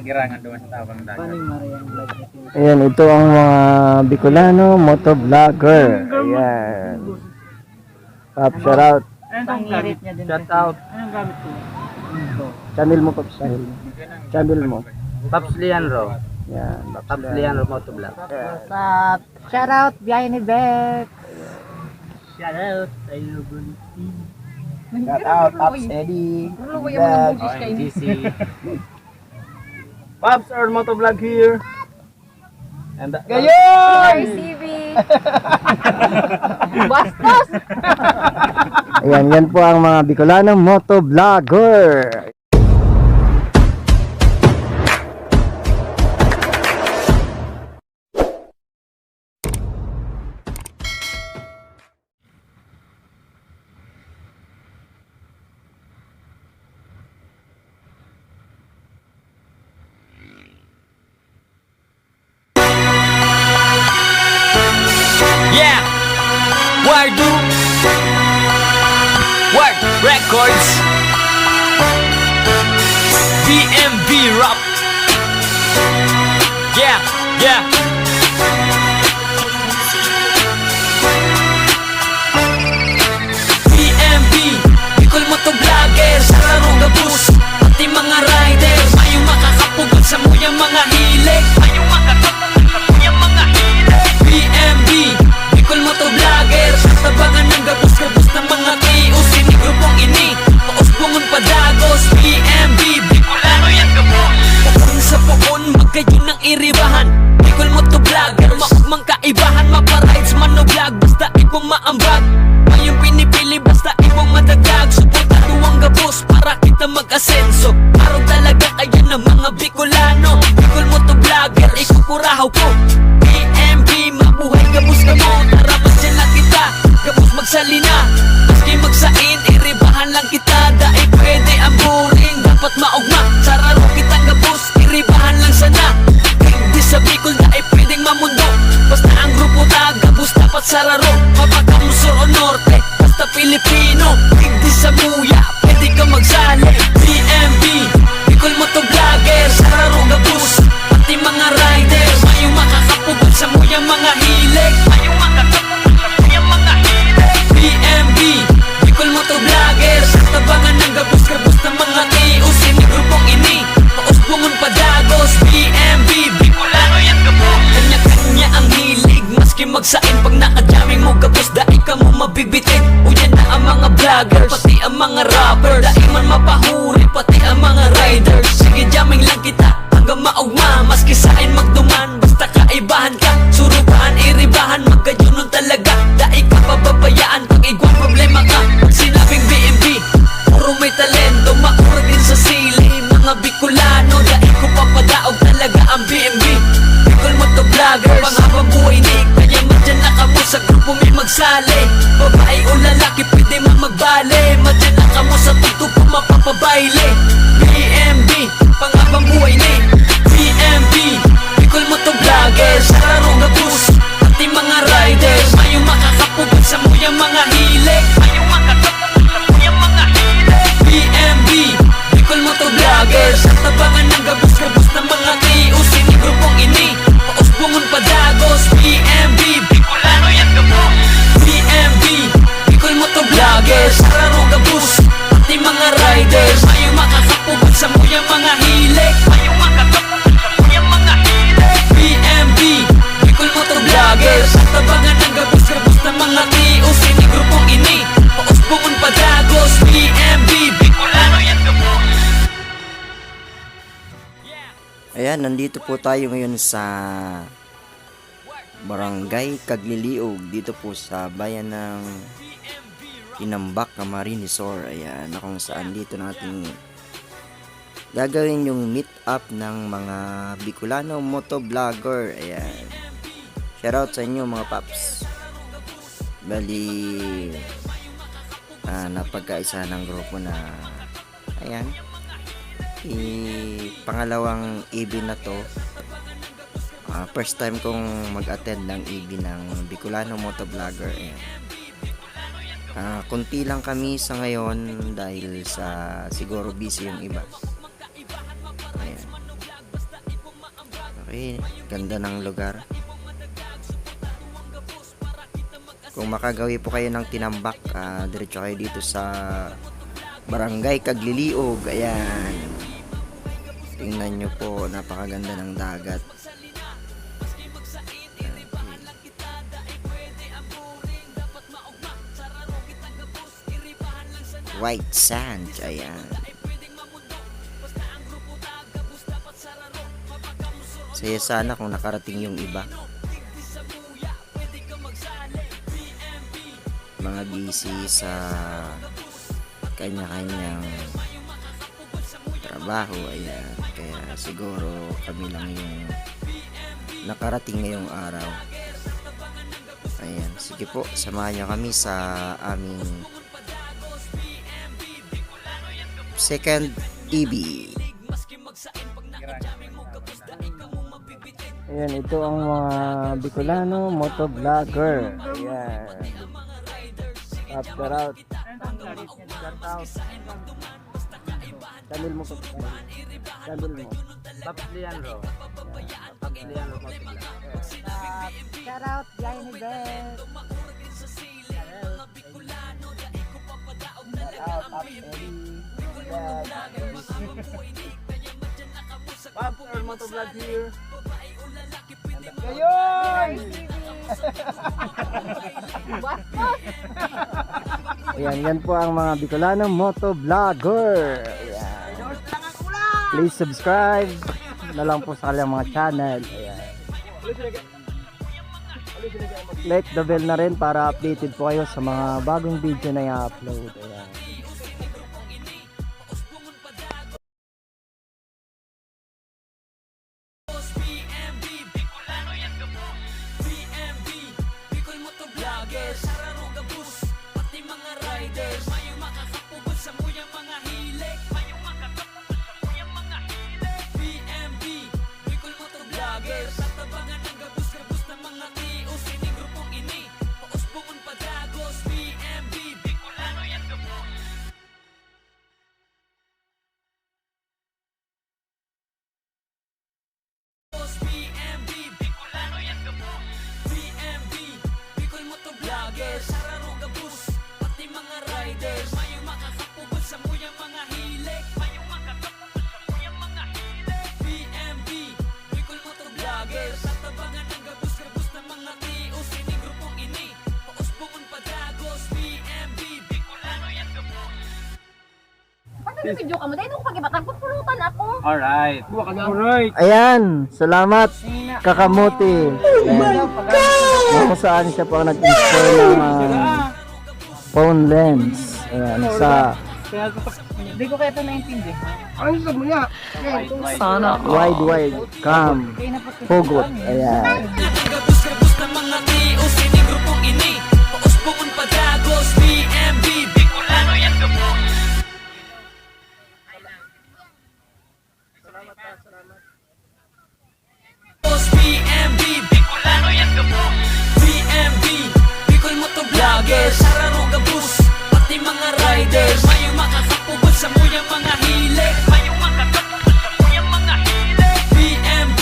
Girangan doon sa tabang dagat. Ayan, ito ang mga Bicolano motovlogger. Ayan. Pop, shout out. Pangirit niya din. Shout out. Anong gamit ko? Channel mo, Pop. Channel mo. Paps Leandro. Yan. Paps Leandro Motovlog. What's up? Shout out, biyahe ni Beck. Shout out, tayo bunti. Shout out, Pops Eddie. ONGC. Paps or Motovlog here. And RCB. Bastos! Ayan, yan po ang mga Bicolano motovlogger. Yeah, Wardu, Ward Records, DMV Rap. Yeah, yeah. DMV, Bicol Motovlogger, Sararo Gabus, pati mga riders, mayong makakapugod sa muyang mga hilig, mayong makakapugod sa muyang mga hilig. DMV, Bicol Motovlogger, tabangan ng gabus-gabus ng mga kios, sinigrupong ini, pausbungon padagos. BMB, Bicolano yung gabos, pukon sa pukon, magkayo ng iribahan. Bicol Motovlogger, maugmang kaibahan, maparides, manovlog, basta ibong maambag. Mayong pinipili, basta ibong madagdag, suportado ang gabos para kita mag-asenso. Araw talaga kaya ng mga Bicolano, Bicol Motovlogger, ikukurahaw ko. BMB, mabuhay gabos ka mo, tara dyan lang kita, gabos magsalina. Maski magsain, iribahan lang kita, dahil pwede ang boring, dapat maugma. Sararo kitang gabos, iribahan lang sana. Hindi sa Bicol, dahil pwedeng mamundo, basta ang grupo na gabos dapat sararo. Mapakamusor o norte, basta Pilipino, hindi sa muya, pwede ka magsali. BMB, Bicol Motovlogger, sararo gabos, pati mga riders, mayong makakapugod sa muyang mga hilig, mayong makakapugod sa muyang mga hilig. BMB, Bicol Motovlogger, sa tabangan ng gabos-gabos ng mga kios, sinigrupong ini, pausbungon padagos. BMB, Bicolano yung gabos, kanya-kanya ang hilig, maski magsain pag nakadaming mo gabos, dahil ka mo mabibitin. Uyan na ang mga vlogger, pati ang mga rapper, dahil man mapahuri, pati ang mga riders. Sige, jamming lang kita hanggang maugma, maski sain magduman, basta kaibahan ka, surubahan, iribahan, magkayunon talaga, dahil ka pababayaan pag igwang problema ka. Pag sinabing BMB, puro may talento, maurag din sa sili, mga Bicolano, dahil ko papadaog talaga ang BMB. Bicol Motovloggers, panghabang buhay ni, kaya madyan na kamo sa grupo may magsali. Babae o lalaki, pwede man magbale, madyan na kamo sa tugtog mapapabayle. BMB, panghabang buhay ni. BMB, Bicol Motovloggers, sararo gabus, pati mga riders, mayong makakapugod sa muyang mga hilig, mayong makakapugod sa muyang mga hilig. BMB, Bicol Motovloggers, sa tabangan ng gabus-gabus ng mga kios, sinigrupong ini, pausbungon padagos. BMB, Bicolano yung gabos. BMB, Bicol Motovloggers, sararo gabus, pati mga riders, mayong makakapugod sa muyang mga hilig, mayong makakapugod sa muyang mga hilig. BMB, Bicol Motovloggers, sa tabangan ng gabus-gabus ng mga kios, sinigrupong ini, pausbungon padagos. BMB, Bicolano yung gabos. Ayan, nandito po tayo ngayon sa Barangay Cagliliog, dito po sa bayan ng Inambak, Camarines Sur. Ayan, na kung saan dito natin gagawin yung meet up ng mga Bicolano motovlogger. Ayan, shoutout sa inyo mga paps. Bali, napagkaisa ng grupo na, ayan, pangalawang EB na to. First time kong mag-attend ng EB ng Bicolano motovlogger. Ayan. Kunti lang kami sa ngayon dahil sa siguro busy yung iba. Ayan. Okay, ganda ng lugar. Kung makagawi po kayo ng tinambak, diretso kayo dito sa Barangay Kagliliog. Ayan. Tingnan nyo po, napakaganda ng dagat. White sand. Ayan. Saya sana kung nakarating yung iba. Mga busy sa kanya-kanyang trabaho. Ayan. Kaya siguro kami lang yung nakarating ngayong araw. Ayan. Sige po, samahan nyo kami sa aming second EB. Ayan, ito ang mga Bicolano motovlogger. Ayan. After out. Channel mo ko. Channel mo. Papliano. Papliano motovlog. Shout out, biyahe ni Beth. Shout out, Papliano motovlog here. Ngayon! Ayan, yan po ang mga Bicolano motovlogger. Ayan. Please subscribe na lang po sa kanilang mga channel. Ayan. Click the bell na rin para updated po kayo sa mga bagong video na i-upload. Ayan. Video ka mo dahil nung pagibatang pupulutan ako. Alright. Alright. Ayan, salamat Kakamuti. Kung saan siya po nag-install ng phone lens. Ayan, sa Hindi ko kaya ito naintindihan. sana wide cam hugot. Ayan. Gabus-gabus ng mga tios, sining grupong ini. Pausbungon padagos, BMB, Bicolano yan gabo. BMB, Bicolano yan gabo. BMB, Bicol motovloggers, sararo gabus, pati mga riders. Mayong makakapubot sa muyang mga hilig. Mayong makakapubot sa muyang mga hilig. BMB,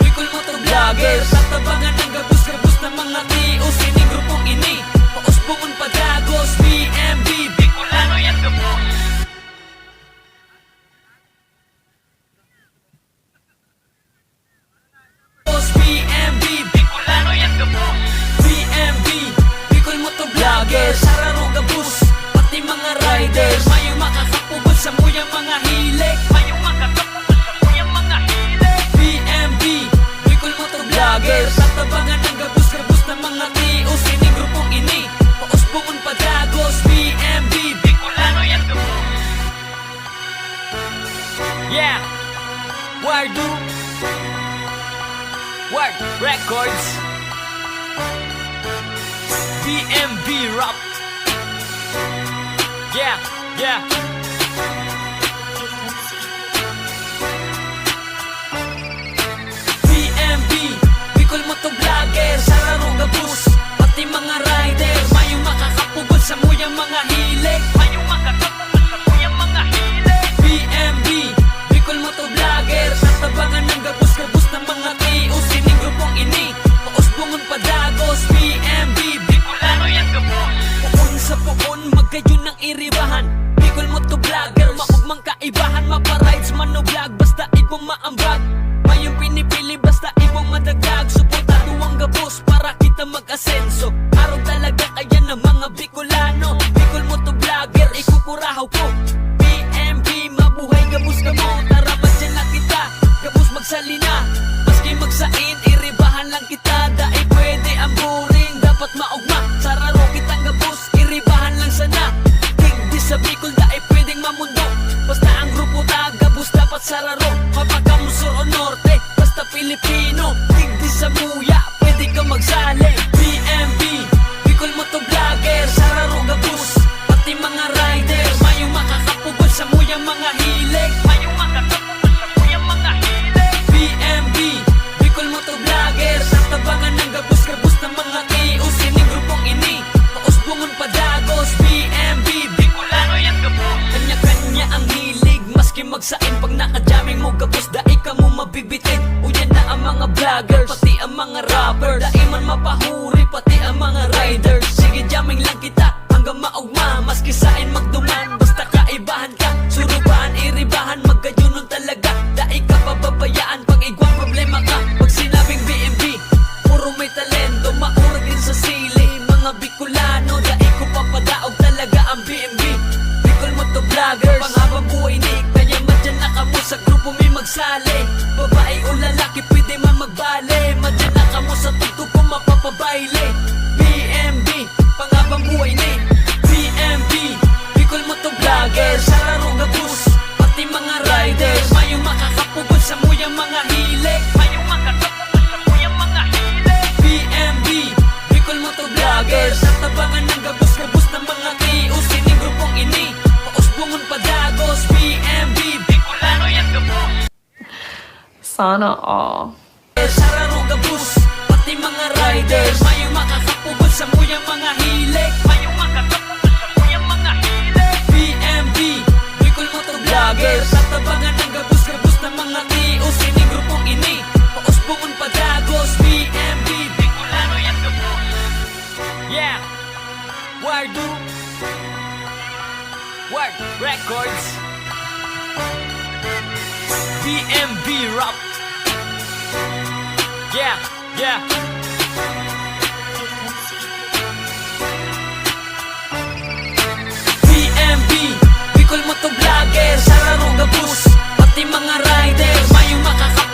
Bicol motovloggers, tatabangan ng gabus-gabus ng mga tios, sining grupong ini. Pausbungon padagos, BMB, Bicolano yan gabo. BMB, Bicolano yan gabo. BMB, Bicol motovloggers, sararo gabus, pati mga riders. Mayong makakapubot sa muyang mga hilig. Mayong makakapubot sa muyang mga hilig. BMB, Bicol motovloggers, tatabangan ng gabus-gabus ng mga tios, sining grupong ini. Pausbungon padagos, BMB, Bicolano yan gabo. Yeah, Wardu Word Records, BMB Rap. Yeah, yeah. BMB, Bicol motovlogger, sararo gabus, pati mga riders. Mayong makakapubot sa muyang mga hilig. Mayong makakapubot sa muyang mga hilig. BMB, Bicol motovlogger, tatabangan ng gabus-gabus ng mga magsalina. Maski magsain, iribahan lang kita. Dahil pwede ang boring, dapat maugma. Sararo kitang gabus, iribahan lang sana. Tigdi sa Bicol, dahil pwedeng mamundo. Basta ang grupo tagabus, dapat sararo. Mapakamusor o norte, basta Pilipino. Tigdi sa muya, pwede ka magsali. BMB, Bicol Motovlogger, sararo gabus. Pati mga rider, mayong makakapugol sa muyang mga hilig. Mayong makakapugol sa muyang mga hilig. BMB, Bicol Motovlogger, sa tabangan ng gabus-gabus ng mga kios. Sining grupong ini, pausbungon padagos. BMB, Bicolano yung gabus. Kanya-kanya ang hilig, maski magsain pag nakajaming mo gabus. Dai ka mo mabibitin, uyan na ang mga vloggers, pati ang mga rapper. Dai man mapahuri, pati ang mga riders. Sige jamming lang kita, hanggang maugma. Maski sain magduman, basta kaibahan ka. Surubahan, iribahan, magkayunon talaga. Dai ka pababayaan pag igwang problema ka. Pag sinabing BMB, puro may talento, maurag din sa sili. Mga Bicolano, dai ko papadaog talaga ang BMB. Bicol Motovloggers, panghabang buhay ni kaya madyan na kamo sa grupo may magsali. Babae o lalaki, pwede man magbale. Madyan na kamo sa tugtog kung mapapabaile. BMB, panghabang buhay ni BMB, Bicol Motovloggers, sararo gabus, pati mga riders. Mayong makakapugol sa muyang mga hilig. Mayong makakapugol sa muyang mga hilig. BMB, Bicol Motovloggers, sa tabangan ng gabus-gabus ng mga kios. Sining grupong ini, pausbungon padagos. BMB, Bicolano yung gabus. Sana all. Sararo gabus, pati mga riders. Mayong makakapugol sa muyang mga hilig. Mayong makakapugol sa muyang mga hilig. BMB, Bicol Motovloggers, sa tabangan ng gabus-gabus ng mga kios. Sining grupong ini, pausbungon padagos. BMB, Bicolano yung gabus. Yeah, Wardu, Ward Records, BMB Rap. Yeah, yeah. BMB, Bicol Motovlogger, sararo gabus, pati mga rider. Mayong makakapagod